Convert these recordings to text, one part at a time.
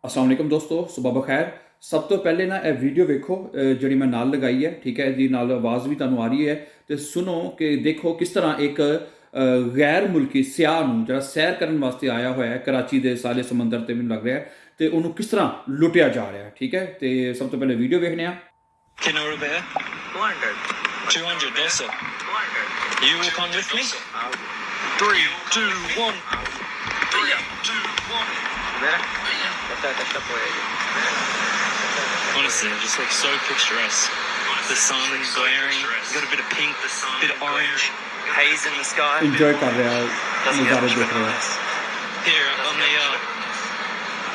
अस्सलाम वालेकुम दोस्तों, सुबह बखैर। सब तो पहले ना वीडियो वेखो जी मैं नाल लगाई है, ठीक है जी, नाल आवाज़ भी तुहानू आ रही है। तो सुनो कि देखो किस तरह एक गैर मुल्की सियाह नूं जिहड़ा सैर करने वास्ते आया हुआ है कराची के साले समंदर ते मैनूं लग रहा है, तो उन्होंने किस तरह लुटिया जा रहा है, ठीक है। तो सब तो पहले वीडियो वेखने आ। कितना रुपए है? 200 200 You will come with me? 3 2 1 3 2 1 Honestly, it just looks so picturesque. The sun glaring, got a bit of pink, bit of orange, haze in the sky. Enjoy कर रहा है, नज़ारे देख रहा है। Here on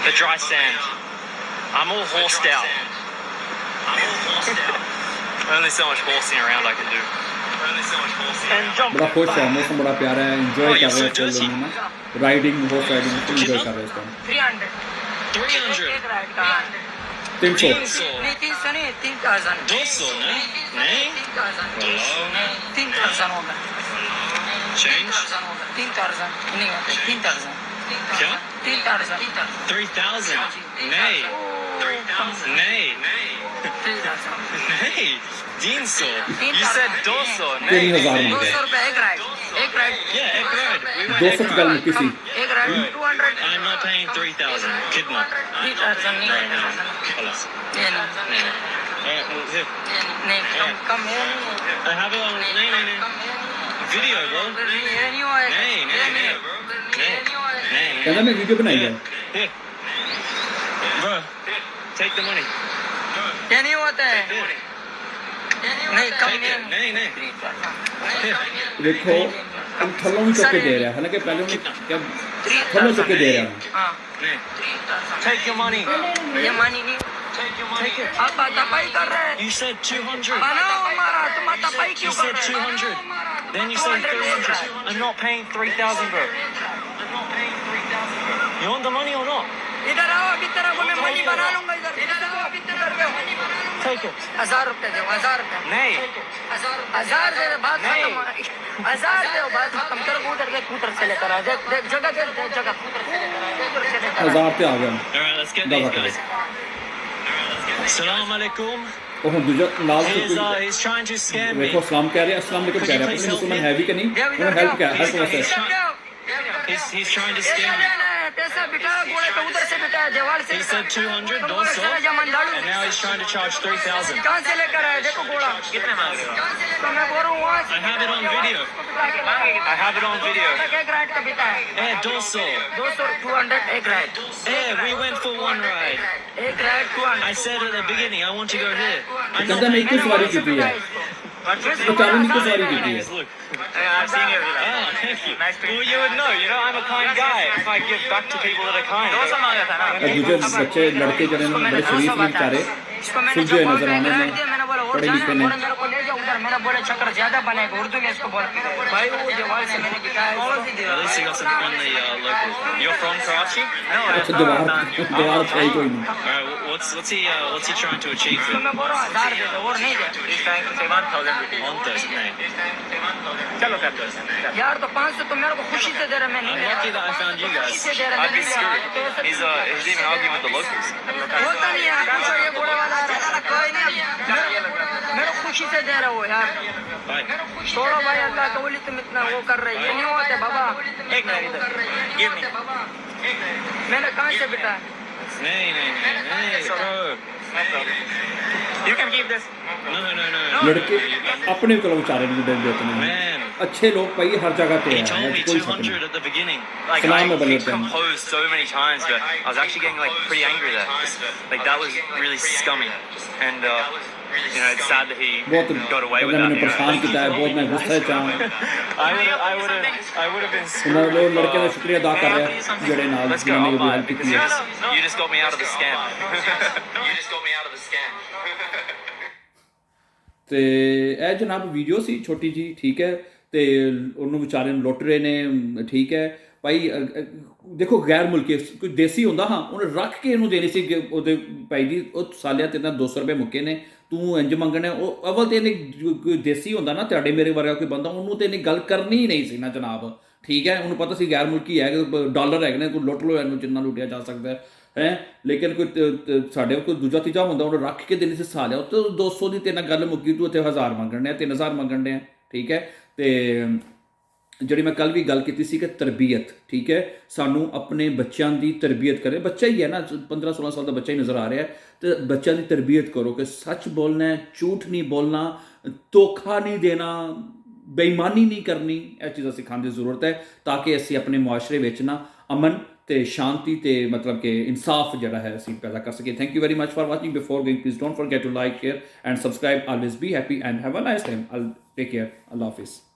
the dry sand, I'm all horsed out. Only so much horsing around I can do. And jump. बड़ा खुश है, मौसम बड़ा प्यारा है, एंजॉय कर रहे हैं फुल ना, राइडिंग हॉर्स राइडिंग एंजॉय कर रहे हैं इसका। 300 एक राइड का 300 नहीं 300 नहीं 3000 200 नहीं 3000 Hello? 3000 होगा Change? 3000 नहीं होते 3000 क्या? 3000 3000 नहीं 3000 नहीं 3000 नहीं 300 You said 200 3,000 नहीं में 200 रुपए एक राइड Yeah, एक ride. We went 200 एक गल ride. में किसी एक राइड 200 I'm not paying 3,000 कितना? 3000 नहीं خلاص ये नहीं Alright, well, here. नहीं कम है नहीं I have it on नहीं Video bro ये नहीं होएगा नहीं नहीं कहना मैं वीडियो बनाई है। Here. Bro, take the money. ये नहीं होता है नहीं कम Take it. नहीं Here. देखो हम थल्लों भी चुक के दे रहा है, हालांकि पहले उन्हें क्या थल्लों चुक के दे रहा है। हाँ नहीं. Take your money. ये मानी नहीं Take it. आप तपाई कर रहे हैं You said 200. बनाओ हमारा तुम तपाई You क्यों कर said रहे 200. Then you said 300. I'm not paying 3,000, bro. You want the money or not? इधर आओ अभी तेरा को मैं मनी बना लूंगा इधर आओ अभी तेरा को Take it. 1000 रुपए दो 1000 रुपए नहीं. 1000 दे बात खत्म 1000 दे बात खत्म कर उधर के स्कूटर से लेकर आ देख देख जगह देख जगह स्कूटर से लेकर आ 1000 पे आ गया। Alright, let's get दवा these करो। guys. Assalamu alaikum. और हम दूसरा लाल से He's trying to scam me. देखो अस्सलाम कह रहे हैं, अस्सलाम वालेकुम कह रहे हैं, अपने मुसलमान है भी कि नहीं, उन्हें हेल्प क्या हेल्प वैसे He's trying to scam me. पैसा बिठा घोड़े पे उधर से बिठा जवाल से He said 200, 200, and now he's trying to charge 3,000. कहाँ से लेकर आए देखो घोड़ा कितने मांग रहे हो? तो मैं बोल रहा हूँ वहाँ से I have it on video. I have it on video. एक राइड का बिता है Eh, 200. 200 200 एक ride Eh, we went for one ride. एक ride 200 I said at the beginning, I want to go here. I'm कहता मैं इक्कीस सवारी की थी है, तो चालू नहीं कुछ सवारी की थी है। Look. I've seen you. Oh, thank you. Well, you would know. You know, I'm a kind guy. If I give back to people that are kind. और दूसरे बच्चे लड़के जो हैं बड़े शरीफ में बेचारे सुलझे नजर आने में, पढ़े लिखे नहीं। मेरे को ले जाओ उधर मेरा बोले चक्कर ज्यादा बनेगा उर्दू में इसको बोल भाई वो दीवार से मैंने बिठाया At least you got some friendly locals. You're from Karachi? No. अच्छा दीवार है ही कोई नहीं। Alright, what's he trying to achieve? तो मैं बोल रहा हूँ 1000 दे दो और नहीं दे He's trying to say 1,000 rupees. 1,000, नहीं. चलो करते हैं. यार तो 500 तो मेरे को खुशी से दे रहा मैं नहीं I'm lucky that I found you guys. खुशी से दे रहा I'd be मैं screwed. He's even arguing with the locals. होता नहीं है पूछो ये घोड़े वाला आ रहा है कोई नहीं मेरे को खुशी से दे रहा हो यार Bye. छोड़ो भाई अल्लाह का वली तुम इतना वो कर रहे ये नहीं होते बाबा एक मिनट इधर. Give me. मैंने कहाँ से बिठा नहीं, bro. You can keep this. No. लड़के अपने को बेचारे नहीं देते हैं, Man. अच्छे लोग भाई हर जगह पे He हैं, told me कोई शक 200 नहीं। at the beginning. Like Salam में he बदलते हैं। proposed so many times, but I was actually getting like pretty angry there. Like that was really scummy, and you know it's sad that he बहुत got away with मैंने that. परेशान किया है, बहुत मैं गुस्सा चाहूँ। I would have been. लोग लड़के का शुक्रिया अदा कर रहे हैं जेड़े नाल Let's go. जिन्होंने I'll ये buy हेल्प it की because है। you just got me out of the scam. You just got me out of the scam. ਤੇ ਇਹ ਜਨਾਬ ਵੀਡੀਓ ਸੀ ਛੋਟੀ ਜੀ, ਠੀਕ ਹੈ, ਤੇ ਉਹਨੂੰ ਵਿਚਾਰੇ ਨੂੰ ਲੁੱਟ ਰਹੇ ਨੇ, ਠੀਕ ਹੈ ਭਾਈ। ਦੇਖੋ ਗੈਰ ਮੁਲਕੀ ਕੋਈ ਦੇਸੀ ਹੁੰਦਾ ਹਾਂ ਉਹਨੇ ਰੱਖ ਕੇ ਇਹਨੂੰ ਦੇਣੀ ਸੀ ਉਹਦੇ ਭਾਈ ਜੀ, ਉਹ ਸਾਲਿਆ ਤੇਰੇ ਨਾਲ 200 ਰੁਪਏ ਮੁੱਕੇ ਨੇ, ਤੂੰ ਇੰਜ ਮੰਗਣਾ। ਉਹ ਅਵਲ ਤੇ ਇਹਨੇ ਕੋਈ ਦੇਸੀ ਹੁੰਦਾ ਨਾ ਤੁਹਾਡੇ ਮੇਰੇ ਵਰਗਾ ਕੋਈ ਬੰਦਾ, ਉਹਨੂੰ ਤੇ ਇਹਨੇ ਗੱਲ ਕਰਨੀ ਹੀ ਨਹੀਂ ਸੀ ਨਾ ਜਨਾਬ, ਠੀਕ ਹੈ। ਉਹਨੂੰ ਪਤਾ ਸੀ ਗੈਰ ਮੁਲਕੀ ਹੈ, ਡਾਲਰ ਹੈਗੇ ਨੇ, ਕੋਈ ਲੁੱਟ ਲਓ ਇਹਨੂੰ ਜਿੰਨਾ ਲੁੱਟਿਆ ਜਾ ਸਕਦਾ ਹੈ। ਹੈ ਲੇਕਿਨ ਕੋਈ ਸਾਡੇ ਕੋਈ ਦੂਜਾ ਤੀਜਾ ਹੁੰਦਾ ਉਹਨੂੰ ਰੱਖ ਕੇ ਦੇਣੀ ਸੀ ਸਾਲਿਆ ਉੱਤੇ 200 ਦੀ ਤੇਰੇ ਨਾਲ ਗੱਲ ਮੁੱਕੀ ਤੂੰ ਇੱਥੇ 1000 ਮੰਗਣ ਡਿਆ 3000 ਮੰਗਣ ਡਿਆ ਠੀਕ ਹੈ। ਤੇ ਜਿਹੜੀ ਮੈਂ ਕੱਲ੍ਹ ਵੀ ਗੱਲ ਕੀਤੀ ਸੀ ਕਿ ਤਰਬੀਅਤ ਠੀਕ ਹੈ ਸਾਨੂੰ ਆਪਣੇ ਬੱਚਿਆਂ ਦੀ ਤਰਬੀਅਤ ਕਰੇ ਬੱਚਾ ਹੀ ਹੈ ਨਾ 15-16 ਸਾਲ ਦਾ ਬੱਚਾ ਹੀ ਨਜ਼ਰ ਆ ਰਿਹਾ ਤੇ ਬੱਚਿਆਂ ਦੀ ਤਰਬੀਅਤ ਕਰੋ ਕਿ ਸੱਚ ਬੋਲਣਾ ਝੂਠ ਨਹੀਂ ਬੋਲਣਾ ਧੋਖਾ ਨਹੀਂ ਦੇਣਾ ਬੇਈਮਾਨੀ ਨਹੀਂ ਕਰਨੀ ਇਹ ਚੀਜ਼ਾਂ ਸਿਖਾਉਣ ਦੀ ਜ਼ਰੂਰਤ ਹੈ ਤਾਂ ਕਿ ਅਸੀਂ ਆਪਣੇ ਮੁਆਸ਼ਰੇ ਵਿੱਚ ਨਾ ਅਮਨ ਤੇ ਸ਼ਾਂਤੀ ਤੇ ਮਤਲਬ ਕਿ ਇਨਸਾਫ ਜਿਹੜਾ ਹੈ ਅਸੀਂ ਪੈਦਾ ਕਰ ਸਕੀਏ। Thank you very much for watching before going please don't forget to like share and subscribe always be happy and have a nice time. I'll take care। Allah Hafiz।